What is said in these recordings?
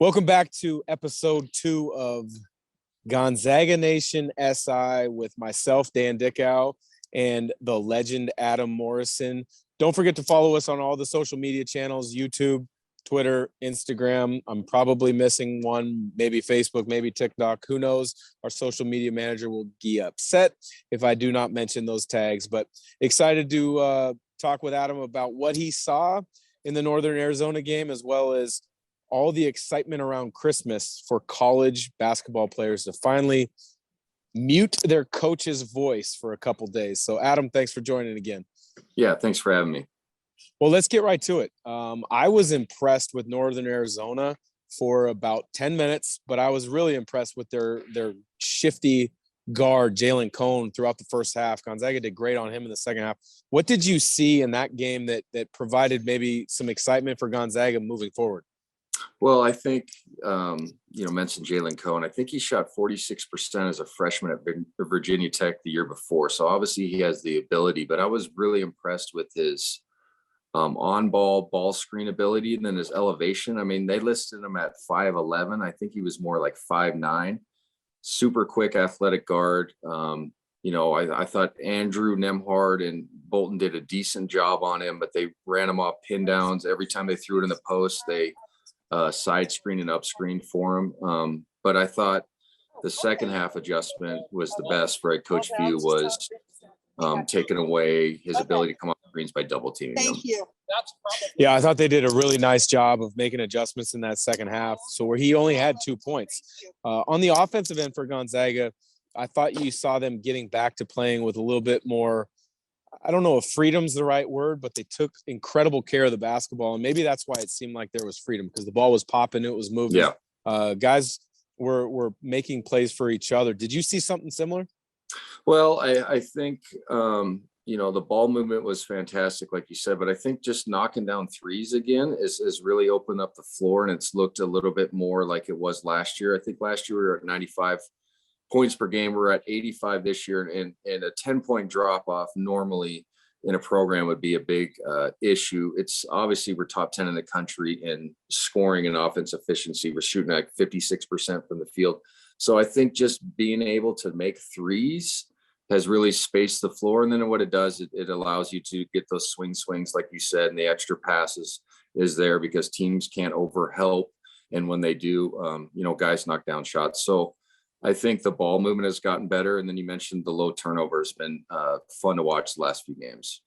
Welcome back to episode 2 of Gonzaga Nation SI with myself, Dan Dickow, and the legend Adam Morrison. Don't forget to follow us on all the social media channels, YouTube, Twitter, Instagram. I'm probably missing one, maybe Facebook, maybe TikTok. Who knows? Our social media manager will be upset if I do not mention those tags. But excited to talk with Adam about what he saw in the Northern Arizona game, as well as all the excitement around Christmas for college basketball players to finally mute their coach's voice for a couple days. So, Adam, thanks for joining again. Yeah, thanks for having me. Well, let's get right to it. I was impressed with Northern Arizona for about 10 minutes, but I was really impressed with their shifty guard, Jalen Cone, throughout the first half. Gonzaga did great on him in the second half. What did you see in that game that provided maybe some excitement for Gonzaga moving forward? Well, I think, mentioned Jalen Cone. I think he shot 46% as a freshman at Virginia Tech the year before. So obviously he has the ability, but I was really impressed with his ball screen ability and then his elevation. I mean, they listed him at 5'11". I think he was more like 5'9". Super quick, athletic guard. I thought Andrew Nemhard and Bolton did a decent job on him, but they ran him off pin downs. Every time they threw it in the post, they side screen and up screen for him. But I thought the second half adjustment was the best for Coach Few was taking away his ability to come off screens by double teaming him. Thank you. Yeah, I thought they did a really nice job of making adjustments in that second half. So where he only had 2 points. On the offensive end for Gonzaga, I thought you saw them getting back to playing with a little bit more, I don't know if freedom's the right word, but they took incredible care of the basketball. And maybe that's why it seemed like there was freedom, because the ball was popping, it was moving. Yeah. Guys were making plays for each other. Did you see something similar? Well, I think, the ball movement was fantastic, like you said, but I think just knocking down threes again is really opened up the floor, and it's looked a little bit more like it was last year. I think last year we were at 95 points per game. We're at 85 this year, and a 10-point drop off normally in a program would be a big issue. It's obviously we're top 10 in the country in scoring and offense efficiency. We're shooting at 56% from the field. So I think just being able to make threes has really spaced the floor. And then what it does, it allows you to get those swings, like you said, and the extra passes is there because teams can't overhelp. And when they do, guys knock down shots. So I think the ball movement has gotten better. And then you mentioned the low turnover has been fun to watch the last few games.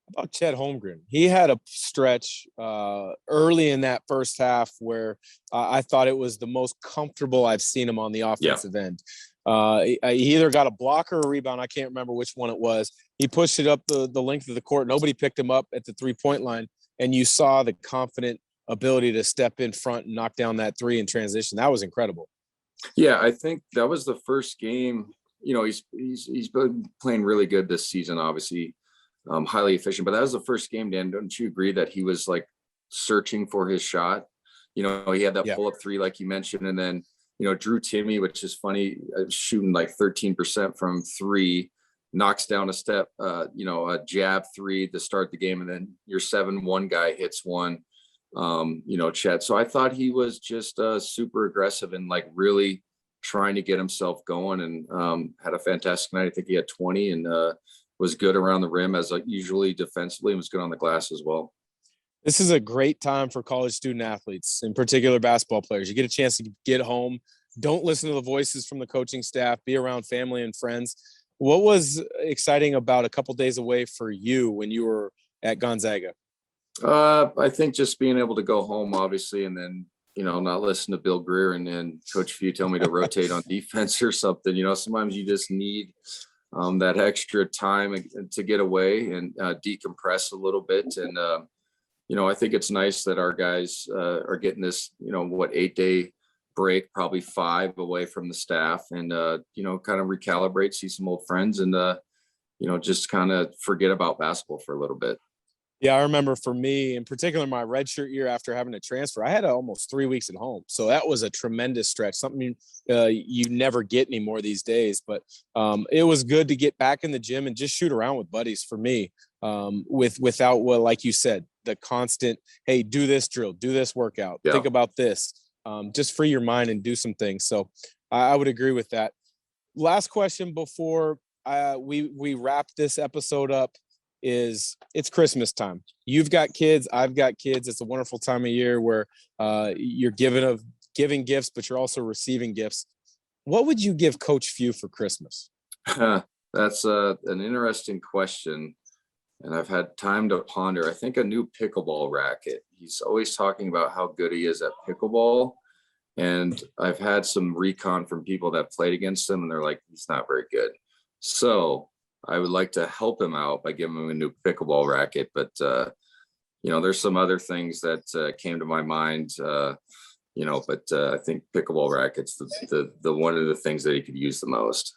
How about Chet Holmgren? He had a stretch early in that first half where I thought it was the most comfortable I've seen him on the offensive end. He either got a block or a rebound. I can't remember which one it was. He pushed it up the length of the court. Nobody picked him up at the 3-point line. And you saw the confident ability to step in front and knock down that three in transition. That was incredible. Yeah, I think that was the first game. He's been playing really good this season, obviously, highly efficient. But that was the first game, Dan. Don't you agree that he was like searching for his shot? He had that pull-up three, like you mentioned, and then Drew Timme, which is funny, shooting like 13% from three, knocks down a step, a jab three to start the game, and then your 7-1 guy hits one. Chet. So I thought he was just super aggressive and like really trying to get himself going, and had a fantastic night. I think he had 20 and was good around the rim as usually defensively, and was good on the glass as well. This is a great time for college student athletes, in particular basketball players. You get a chance to get home. Don't listen to the voices from the coaching staff. Be around family and friends. What was exciting about a couple days away for you when you were at Gonzaga? I think just being able to go home, obviously, and then, not listen to Bill Greer and Coach Few tell me to rotate on defense or something. Sometimes you just need that extra time to get away and decompress a little bit. And, I think it's nice that our guys are getting this, 8-day break, probably 5 away from the staff, and, kind of recalibrate, see some old friends, and, just kind of forget about basketball for a little bit. Yeah, I remember for me, in particular, my redshirt year after having to transfer, I had almost 3 weeks at home. So that was a tremendous stretch, something you never get anymore these days. But it was good to get back in the gym and just shoot around with buddies for me, without, like you said, the constant, hey, do this drill, do this workout, think about this. just free your mind and do some things. So I would agree with that. Last question before we wrap this episode up is it's Christmas time. You've got kids, I've got kids. It's a wonderful time of year where you're giving gifts, but you're also receiving gifts. What would you give Coach Few for Christmas? That's an interesting question, and I've had time to ponder. I think a new pickleball racket. He's always talking about how good he is at pickleball, and I've had some recon from people that played against him, and they're like, he's not very good. So I would like to help him out by giving him a new pickleball racket. But there's some other things that came to my mind. But I think pickleball rackets the one of the things that he could use the most.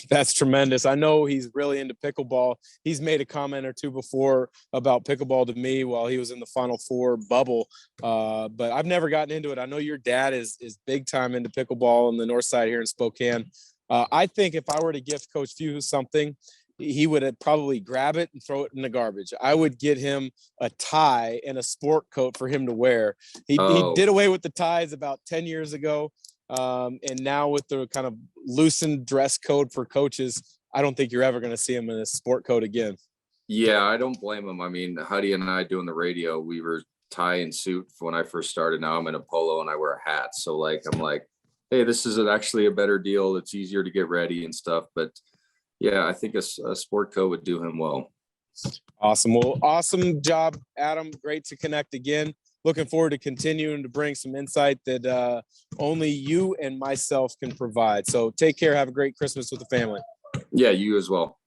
That's tremendous. I know he's really into pickleball. He's made a comment or two before about pickleball to me while he was in the Final Four bubble, but I've never gotten into it. I know your dad is big time into pickleball on the north side here in Spokane. I think if I were to gift Coach Few something, he would probably grab it and throw it in the garbage. I would get him a tie and a sport coat for him to wear. He did away with the ties about 10 years ago. And now with the kind of loosened dress code for coaches, I don't think you're ever going to see him in a sport coat again. Yeah, I don't blame him. I mean, Huddy and I doing the radio, we were tie and suit when I first started. Now I'm in a polo and I wear a hat. So I'm like, hey, this is actually a better deal. It's easier to get ready and stuff. But yeah, I think a sport coat would do him well. Awesome. Well, awesome job, Adam. Great to connect again. Looking forward to continuing to bring some insight that only you and myself can provide. So take care. Have a great Christmas with the family. Yeah, you as well.